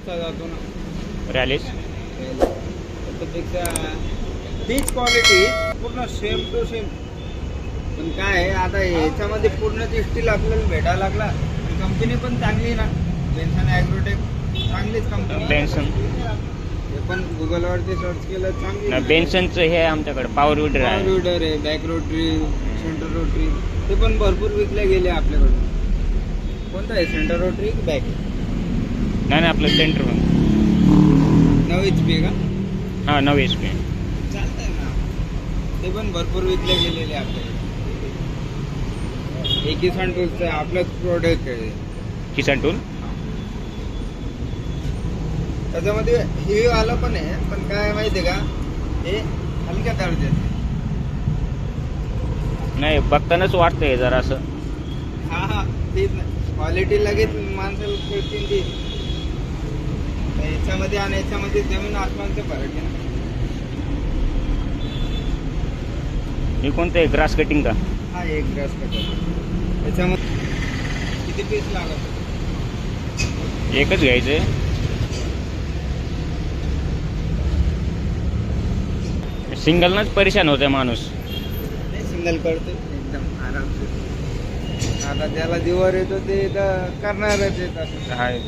कुठचा जातो ना रॅलीस त्याच्यापेक्षा तीच क्वालिटी पूर्ण सेम टू सेम. पण काय आहे आता याच्यामध्ये पूर्ण स्टील आपल्याला भेटायला लागला. कंपनी पण चांगली ना, बेन्सन ॲग्रोटेक चांगलीच कंपनी. बेन्सन हे पण गुगलवरती सर्च केलं चांगली. बेन्सनचं हे आमच्याकडे पॉवर विडर पॉवर आहे. विडर आहे, बॅक रोटरी, सेंटर रोटरी, ते पण भरपूर विकले गेले आपल्याकडे. कोणतं आहे, सेंटर रोटरी की बॅक? नाही आपलं सेंटर 9 HP का? हां 9 HP. चालतंय ना, ते पण भरपूर विकले गेलेले आपल्याकडे. हे किसान टूल्सचं आपलंच प्रोडक्ट आहे. किसान टूल त्याच्यामध्ये हे आलं पण आहे, पण काय माहिती आहे का, हे हलक्या दर्जाचं. नाही बघतानाच वाटतंय जरा असं. हा तेच ना, क्वालिटी लगेच माणसाला कळतील ती. याच्यामध्ये आणि याच्यामध्ये जमीन आसमानचा फरक आहे ना. हे कोणतं आहे, ग्रास कटिंग का? हा एक ग्रास कटर. याच्यामध्ये किती पीस लागत? एकच घ्यायचं. सिंगलनच परेशान होते माणूस. नाही, सिंगल करतो एकदम आरामशीर. आता ज्याला जीवर येतो ते तर करणारच येतात. हाय